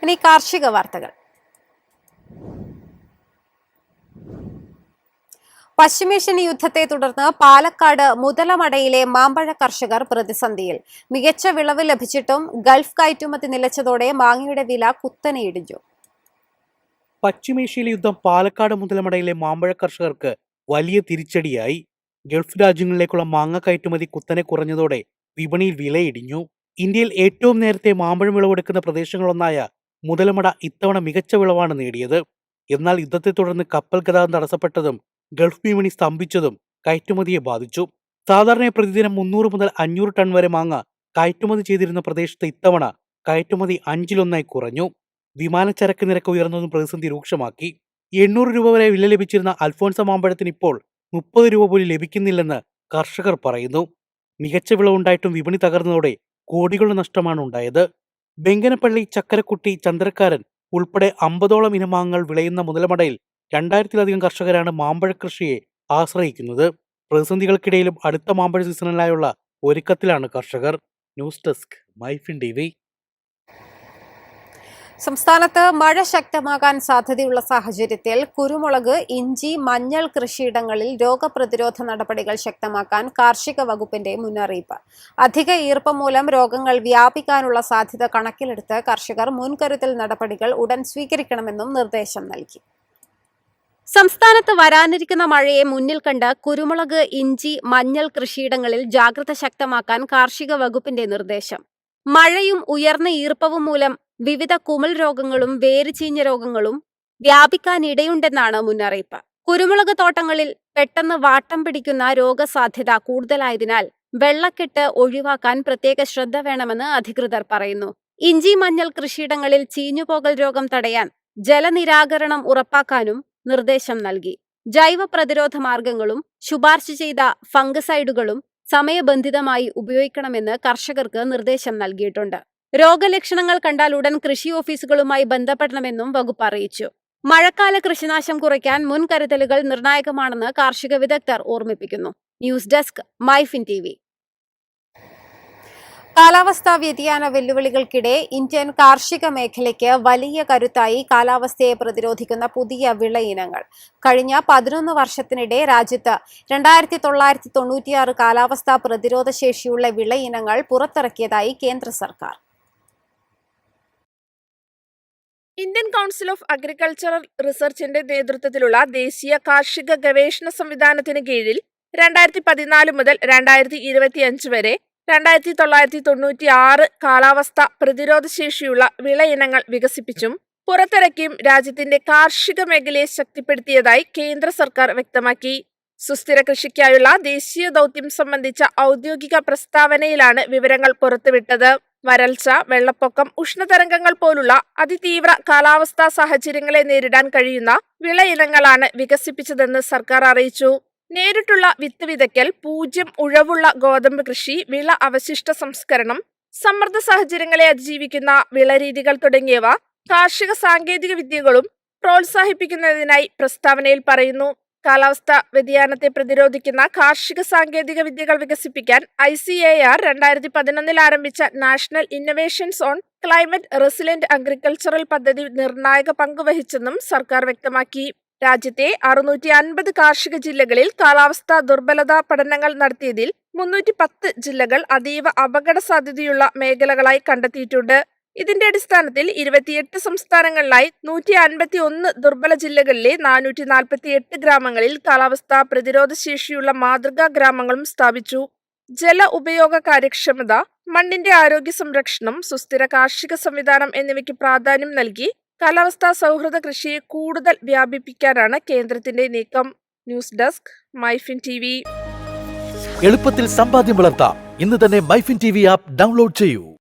ഇനി കാർഷിക വാർത്തകൾ. പശ്ചിമേഷ്യൻ യുദ്ധത്തെ തുടർന്ന് പാലക്കാട് മുതലമടയിലെ മാമ്പഴ കർഷകർ പ്രതിസന്ധിയിൽ. മികച്ച വിളവ് ലഭിച്ചിട്ടും ഗൾഫ് കയറ്റുമതി നിലച്ചതോടെ മാങ്ങയുടെ വില കുത്തനെ ഇടിഞ്ഞു. പശ്ചിമേഷ്യയിലെ യുദ്ധം പാലക്കാട് മുതലമടയിലെ മാമ്പഴ കർഷകർക്ക് വലിയ തിരിച്ചടിയായി. ഗൾഫ് രാജ്യങ്ങളിലേക്കുള്ള മാങ്ങ കയറ്റുമതി കുത്തനെ കുറഞ്ഞതോടെ വിപണിയിൽ വിലയിടിഞ്ഞു. ഇന്ത്യയിൽ ഏറ്റവും നേരത്തെ മാമ്പഴം വിളവെടുക്കുന്ന പ്രദേശങ്ങളൊന്നായ മുതലമട ഇത്തവണ മികച്ച വിളവാണ് നേടിയത്. എന്നാൽ യുദ്ധത്തെ തുടർന്ന് കപ്പൽ ഗതാഗതം തടസ്സപ്പെട്ടതും ഗൾഫ് വിപണി സ്തംഭിച്ചതും കയറ്റുമതിയെ ബാധിച്ചു. സാധാരണ പ്രതിദിനം 300 മുതൽ 500 ടൺ വരെ മാങ്ങ കയറ്റുമതി ചെയ്തിരുന്ന പ്രദേശത്ത് ഇത്തവണ കയറ്റുമതി 1/5 കുറഞ്ഞു. വിമാനച്ചരക്ക് നിരക്ക് ഉയർന്നതും പ്രതിസന്ധി രൂക്ഷമാക്കി. 800 രൂപ വരെ വില ലഭിച്ചിരുന്ന അൽഫോൺസ മാമ്പഴത്തിന് ഇപ്പോൾ 30 രൂപ പോലും ലഭിക്കുന്നില്ലെന്ന് കർഷകർ പറയുന്നു. മികച്ച വിളവുണ്ടായിട്ടും വിപണി തകർന്നതോടെ കോടികളുടെ നഷ്ടമാണ് ഉണ്ടായത്. ബെങ്കനപ്പള്ളി, ചക്കരക്കുട്ടി, ചന്ദ്രക്കാരൻ ഉൾപ്പെടെ 50ഓളം ഇനം മാങ്ങകൾ വിളയുന്ന മുതലമടയിൽ 2000-ലധികം കർഷകരാണ് മാമ്പഴ കൃഷിയെ ആശ്രയിക്കുന്നത്. പ്രതിസന്ധികൾക്കിടയിലും അടുത്ത മാമ്പഴ സീസണിനായുള്ള ഒരുക്കത്തിലാണ് കർഷകർ. News desk MyFin TV. സംസ്ഥാനത്ത് മഴ ശക്തമാകാൻ സാധ്യതയുള്ള സാഹചര്യത്തിൽ കുരുമുളക്, ഇഞ്ചി, മഞ്ഞൾ കൃഷിയിടങ്ങളിൽ രോഗപ്രതിരോധ നടപടികൾ ശക്തമാക്കാൻ കാർഷിക വകുപ്പിന്റെ മുന്നറിയിപ്പ്. അധിക ഈർപ്പം മൂലം രോഗങ്ങൾ വ്യാപിക്കാനുള്ള സാധ്യത കണക്കിലെടുത്ത് കർഷകർ മുൻകരുതൽ നടപടികൾ ഉടൻ സ്വീകരിക്കണമെന്നും നിർദ്ദേശം നൽകി. സംസ്ഥാനത്ത് വരാനിരിക്കുന്ന മഴയെ മുന്നിൽ കണ്ട് കുരുമുളക്, ഇഞ്ചി, മഞ്ഞൾ കൃഷിയിടങ്ങളിൽ ജാഗ്രത ശക്തമാക്കാൻ കാർഷിക വകുപ്പിന്റെ നിർദ്ദേശം. മഴയും ഉയർന്ന ഈർപ്പവും മൂലം വിവിധ കുമിൾ രോഗങ്ങളും വേരുചീഞ്ഞ രോഗങ്ങളും വ്യാപിക്കാനിടയുണ്ടെന്നാണ് മുന്നറിയിപ്പ്. കുരുമുളക് തോട്ടങ്ങളിൽ പെട്ടെന്ന് വാട്ടം പിടിക്കുന്ന രോഗസാധ്യത കൂടുതലായതിനാൽ വെള്ളക്കെട്ട് ഒഴിവാക്കാൻ പ്രത്യേക ശ്രദ്ധ വേണമെന്ന് അധികൃതർ പറയുന്നു. ഇഞ്ചി, മഞ്ഞൾ കൃഷിയിടങ്ങളിൽ ചീഞ്ഞുപോകൽ രോഗം തടയാൻ ജലനിരാകരണം ഉറപ്പാക്കാനും നിർദ്ദേശം നൽകി. ജൈവ പ്രതിരോധ മാർഗങ്ങളും ശുപാർശ ചെയ്ത ഫംഗസൈഡുകളും സമയബന്ധിതമായി ഉപയോഗിക്കണമെന്ന് കർഷകർക്ക് നിർദ്ദേശം നൽകിയിട്ടുണ്ട്. രോഗലക്ഷണങ്ങൾ കണ്ടാൽ ഉടൻ കൃഷി ഓഫീസുകളുമായി ബന്ധപ്പെടണമെന്നും വകുപ്പ് അറിയിച്ചു. മഴക്കാല കൃഷിനാശം കുറയ്ക്കാൻ മുൻകരുതലുകൾ നിർണായകമാണെന്ന് കാർഷിക വിദഗ്ധർ ഓർമ്മിപ്പിക്കുന്നു. News desk MyFin TV. കാലാവസ്ഥാ വ്യതിയാന വെല്ലുവിളികൾക്കിടെ ഇന്ത്യൻ കാർഷിക മേഖലയ്ക്ക് വലിയ കരുത്തായി കാലാവസ്ഥയെ പ്രതിരോധിക്കുന്ന പുതിയ വിള ഇനങ്ങൾ. കഴിഞ്ഞ 11 വർഷത്തിനിടെ രാജ്യത്ത് 2996 കാലാവസ്ഥാ പ്രതിരോധ ശേഷിയുള്ള വിള ഇനങ്ങൾ പുറത്തിറക്കിയതായി കേന്ദ്ര സർക്കാർ. ഇന്ത്യൻ കൗൺസിൽ ഓഫ് അഗ്രികൾച്ചറൽ റിസർച്ചിന്റെ നേതൃത്വത്തിലുള്ള ദേശീയ കാർഷിക ഗവേഷണ സംവിധാനത്തിന് കീഴിൽ 2014 മുതൽ 2025 വരെ 2996 കാലാവസ്ഥ പ്രതിരോധശേഷിയുള്ള വിള ഇനങ്ങൾ വികസിപ്പിച്ചും പുറത്തിറക്കിയും രാജ്യത്തിന്റെ കാർഷിക മേഖലയെ ശക്തിപ്പെടുത്തിയതായി കേന്ദ്ര സർക്കാർ വ്യക്തമാക്കി. സുസ്ഥിര കൃഷിക്കായുള്ള ദേശീയ ദൗത്യം സംബന്ധിച്ച ഔദ്യോഗിക പ്രസ്താവനയിലാണ് വിവരങ്ങൾ പുറത്തുവിട്ടത്. വരൾച്ച, വെള്ളപ്പൊക്കം, ഉഷ്ണതരംഗങ്ങൾ പോലുള്ള അതിതീവ്ര കാലാവസ്ഥാ സാഹചര്യങ്ങളെ നേരിടാൻ കഴിയുന്ന വിള ഇനങ്ങളാണ് വികസിപ്പിച്ചതെന്ന് സർക്കാർ അറിയിച്ചു. നേരിട്ടുള്ള വിത്ത് വിതയ്ക്കൽ, 0 ഉഴവുള്ള ഗോതമ്പ് കൃഷി, വിള അവശിഷ്ട സംസ്കരണം, സമ്മർദ്ദ സാഹചര്യങ്ങളെ അതിജീവിക്കുന്ന വിളരീതികൾ തുടങ്ങിയവ കാർഷിക സാങ്കേതിക വിദ്യകളും പ്രോത്സാഹിപ്പിക്കുന്നതിനായി പ്രസ്താവനയിൽ പറയുന്നു. കാലാവസ്ഥാ വ്യതിയാനത്തെ പ്രതിരോധിക്കുന്ന കാർഷിക സാങ്കേതിക വിദ്യകൾ വികസിപ്പിക്കാൻ ICAR 2011 ആരംഭിച്ച national innovations on climate resilient agricultural പദ്ധതി നിർണായക പങ്കുവഹിച്ചെന്നും സർക്കാർ വ്യക്തമാക്കി. രാജ്യത്തെ 650 കാർഷിക ജില്ലകളിൽ കാലാവസ്ഥാ ദുർബലതാ പഠനങ്ങൾ നടത്തിയതിൽ 310 ജില്ലകൾ അതീവ അപകട സാധ്യതയുള്ള മേഖലകളായി കണ്ടെത്തിയിട്ടുണ്ട്. ഇതിന്റെ അടിസ്ഥാനത്തിൽ 28 സംസ്ഥാനങ്ങളിലായി 151 ദുർബല ജില്ലകളിലെ 448 ഗ്രാമങ്ങളിൽ കാലാവസ്ഥാ പ്രതിരോധ ശേഷിയുള്ള മാതൃകാ ഗ്രാമങ്ങളും സ്ഥാപിച്ചു. ജല ഉപയോഗ കാര്യക്ഷമത, മണ്ണിന്റെ ആരോഗ്യ സംരക്ഷണം, സുസ്ഥിര കാർഷിക സംവിധാനം എന്നിവയ്ക്ക് പ്രാധാന്യം നൽകി കാലാവസ്ഥാ സൗഹൃദ കൃഷിയെ കൂടുതൽ വ്യാപിപ്പിക്കാനാണ് കേന്ദ്രത്തിന്റെ നീക്കം. News desk MyFin TV. എളുപ്പത്തിൽ സമ്പാദ്യം വളർത്താം. ഇന്ന് തന്നെ മൈഫിൻ ടിവി ആപ്പ് ഡൗൺലോഡ് ചെയ്യൂ.